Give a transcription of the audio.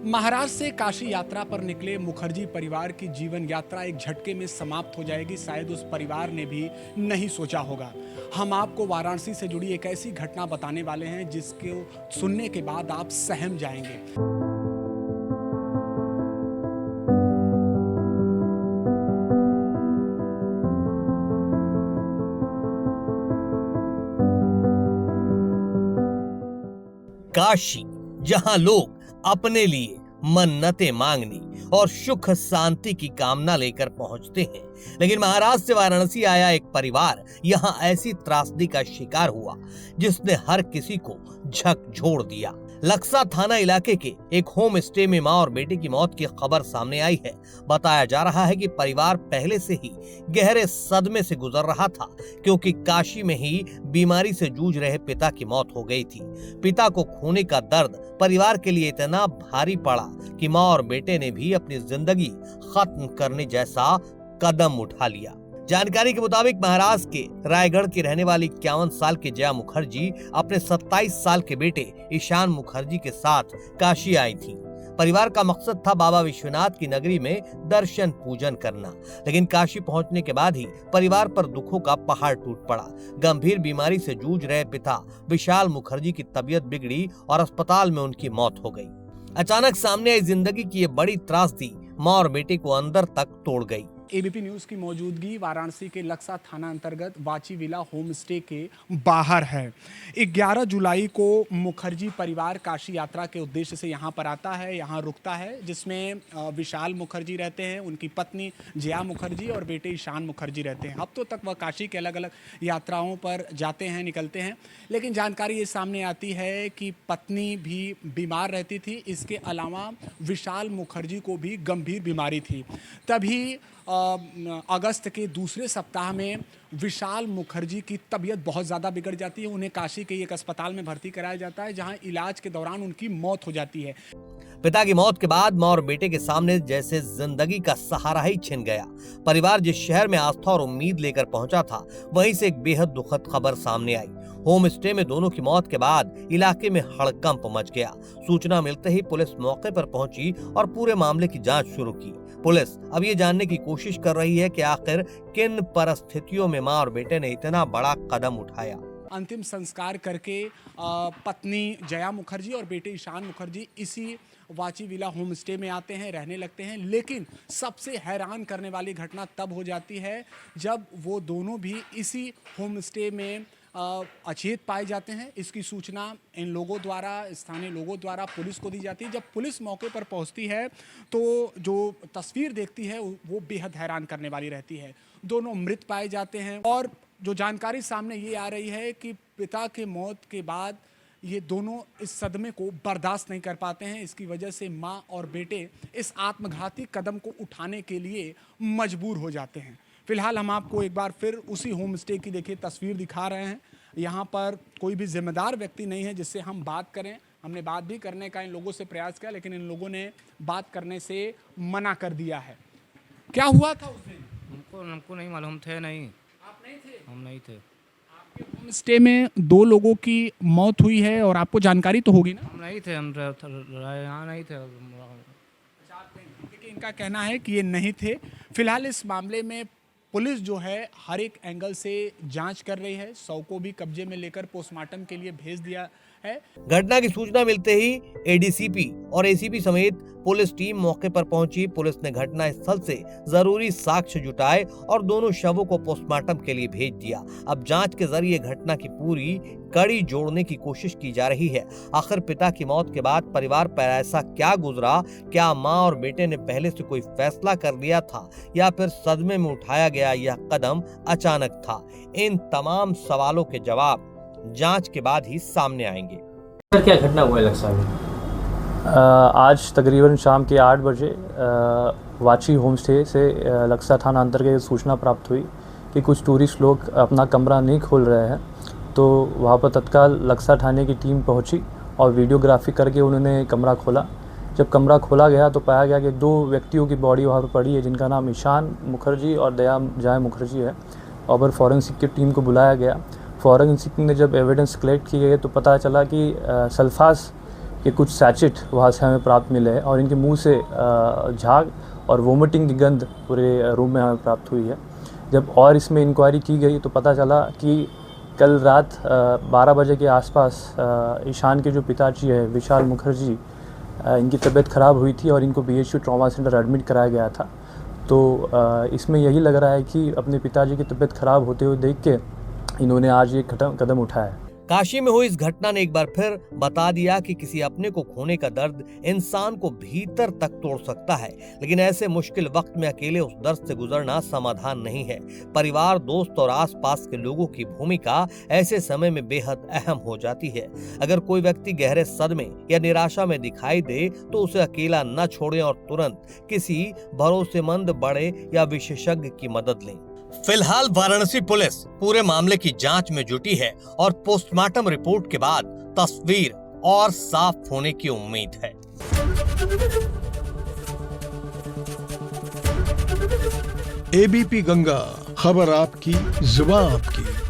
महाराष्ट्र से काशी यात्रा पर निकले मुखर्जी परिवार की जीवन यात्रा एक झटके में समाप्त हो जाएगी, शायद उस परिवार ने भी नहीं सोचा होगा। हम आपको वाराणसी से जुड़ी एक ऐसी घटना बताने वाले हैं जिसको सुनने के बाद आप सहम जाएंगे। काशी, जहां लोग अपने लिए मन्नतें मांगने और सुख शांति की कामना लेकर पहुंचते हैं, लेकिन महाराष्ट्र से वाराणसी आया एक परिवार यहां ऐसी त्रासदी का शिकार हुआ जिसने हर किसी को झकझोर दिया। लक्सा थाना इलाके के एक होम स्टे में मां और बेटे की मौत की खबर सामने आई है। बताया जा रहा है कि परिवार पहले से ही गहरे सदमे से गुजर रहा था, क्योंकि काशी में ही बीमारी से जूझ रहे पिता की मौत हो गई थी। पिता को खोने का दर्द परिवार के लिए इतना भारी पड़ा कि मां और बेटे ने भी अपनी जिंदगी खत्म करने जैसा कदम उठा लिया। जानकारी के मुताबिक महाराष्ट्र के रायगढ़ की रहने वाली 51 साल की जया मुखर्जी अपने 27 साल के बेटे ईशान मुखर्जी के साथ काशी आई थी। परिवार का मकसद था बाबा विश्वनाथ की नगरी में दर्शन पूजन करना, लेकिन काशी पहुंचने के बाद ही परिवार पर दुखों का पहाड़ टूट पड़ा। गंभीर बीमारी से जूझ रहे पिता विशाल मुखर्जी की तबीयत बिगड़ी और अस्पताल में उनकी मौत हो गई। अचानक सामने आई जिंदगी की ये बड़ी त्रासदी मां और बेटे को अंदर तक तोड़ गई। एबीपी न्यूज की मौजूदगी वाराणसी के लक्सा थाना अंतर्गत वाची विला होम स्टे के बाहर है। 11 जुलाई को मुखर्जी परिवार काशी यात्रा के उद्देश्य से यहाँ पर आता है, यहाँ रुकता है, जिसमें विशाल मुखर्जी रहते हैं, उनकी पत्नी जया मुखर्जी और बेटे ईशान मुखर्जी रहते हैं। हफ्तों तक वह काशी के अलग अलग यात्राओं पर जाते हैं, निकलते हैं, लेकिन जानकारी ये सामने आती है कि पत्नी भी बीमार रहती थी। इसके अलावा विशाल मुखर्जी को भी गंभीर बीमारी थी। तभी अगस्त के दूसरे सप्ताह में विशाल मुखर्जी की तबीयत बहुत ज़्यादा बिगड़ जाती है। उन्हें काशी के एक अस्पताल में भर्ती कराया जाता है, जहां इलाज के दौरान उनकी मौत हो जाती है। पिता की मौत के बाद मां और बेटे के सामने जैसे जिंदगी का सहारा ही छिन गया। परिवार जिस शहर में आस्था और उम्मीद लेकर पहुंचा था, वहीं से एक बेहद दुखद खबर सामने आई। होम स्टे में दोनों की मौत के बाद इलाके में हड़कंप मच गया। सूचना मिलते ही पुलिस मौके पर पहुंची और पूरे मामले की जांच शुरू की। पुलिस अब ये जानने की कोशिश कर रही है कि आखिर किन परिस्थितियों में मां और बेटे ने इतना बड़ा कदम उठाया। अंतिम संस्कार करके पत्नी जया मुखर्जी और बेटे ईशान मुखर्जी इसी वाची विला होम स्टे में आते हैं, रहने लगते हैं। लेकिन सबसे हैरान करने वाली घटना तब हो जाती है जब वो दोनों भी इसी होम स्टे में अचेत पाए जाते हैं। इसकी सूचना इन लोगों द्वारा, स्थानीय लोगों द्वारा पुलिस को दी जाती है। जब पुलिस मौके पर पहुंचती है तो जो तस्वीर देखती है वो बेहद हैरान करने वाली रहती है। दोनों मृत पाए जाते हैं और जो जानकारी सामने ये आ रही है कि पिता के मौत के बाद ये दोनों इस सदमे को बर्दाश्त नहीं कर पाते हैं। इसकी वजह से माँ और बेटे इस आत्मघाती कदम को उठाने के लिए मजबूर हो जाते हैं। फिलहाल हम आपको एक बार फिर उसी होम स्टे की देखिए तस्वीर दिखा रहे हैं। यहाँ पर कोई भी जिम्मेदार व्यक्ति नहीं है जिससे हम बात करें। हमने बात भी करने का इन लोगों से प्रयास किया, लेकिन इन लोगों ने बात करने से मना कर दिया है। क्या हुआ था उस दिन? हमको नहीं मालूम, थे नहीं। आप नहीं थे? हम नहीं थे। आपके होम स्टे में 2 लोगों की मौत हुई है और आपको जानकारी तो होगी ना? हम नहीं थे, हम यहाँ नहीं थे। देखिए, इनका कहना है कि ये नहीं थे। फिलहाल इस मामले में पुलिस जो है हर एक एंगल से जांच कर रही है। शव को भी कब्जे में लेकर पोस्टमार्टम के लिए भेज दिया है। घटना की सूचना मिलते ही एडीसीपी और एसीपी समेत पुलिस टीम मौके पर पहुंची। पुलिस ने घटना स्थल से जरूरी साक्ष्य जुटाए और दोनों शवों को पोस्टमार्टम के लिए भेज दिया। अब जांच के जरिए घटना की पूरी कड़ी जोड़ने की कोशिश की जा रही है। आखिर पिता की मौत के बाद परिवार पर ऐसा क्या गुजरा? क्या मां और बेटे ने पहले से कोई फैसला कर लिया था या फिर सदमे में उठाया गया यह कदम अचानक था? इन तमाम सवालों के जवाब जांच के बाद ही सामने आएंगे। क्या घटना हुआ है लक्सा में? आज तकरीबन शाम के 8 बजे वाची होम स्टे से लक्सा थाना अंतर्गत सूचना प्राप्त हुई कि कुछ टूरिस्ट लोग अपना कमरा नहीं खोल रहे हैं। तो वहाँ पर तत्काल लक्सा थाने की टीम पहुँची और वीडियोग्राफी करके उन्होंने कमरा खोला। जब कमरा खोला गया तो पाया गया कि 2 व्यक्तियों की बॉडी वहाँ पर पड़ी है, जिनका नाम ईशान मुखर्जी और जया मुखर्जी है। और फॉरेंसिक की टीम को बुलाया गया। फॉरेंसिक ने जब एविडेंस कलेक्ट किए गए तो पता चला कि सल्फास के कुछ सैचेट वहाँ से हमें प्राप्त मिले हैं और इनके मुंह से झाग और वोमिटिंग की गंध पूरे रूम में हमें प्राप्त हुई है। जब और इसमें इंक्वायरी की गई तो पता चला कि कल रात 12 बजे के आसपास ईशान के जो पिताजी है विशाल मुखर्जी, इनकी तबीयत ख़राब हुई थी और इनको BHU ट्रॉमा सेंटर एडमिट कराया गया था। तो इसमें यही लग रहा है कि अपने पिताजी की तबीयत ख़राब होते हुए देख के इन्होंने आज ये कदम उठाया है। काशी में हुई इस घटना ने एक बार फिर बता दिया कि किसी अपने को खोने का दर्द इंसान को भीतर तक तोड़ सकता है, लेकिन ऐसे मुश्किल वक्त में अकेले उस दर्द से गुजरना समाधान नहीं है। परिवार, दोस्त और आसपास के लोगों की भूमिका ऐसे समय में बेहद अहम हो जाती है। अगर कोई व्यक्ति गहरे सदमे या निराशा में दिखाई दे तो उसे अकेला न छोड़ें और तुरंत किसी भरोसेमंद बड़े या विशेषज्ञ की मदद लें। फिलहाल वाराणसी पुलिस पूरे मामले की जांच में जुटी है और पोस्टमार्टम रिपोर्ट के बाद तस्वीर और साफ होने की उम्मीद है। ABP गंगा, खबर आपकी, जुबान आपकी।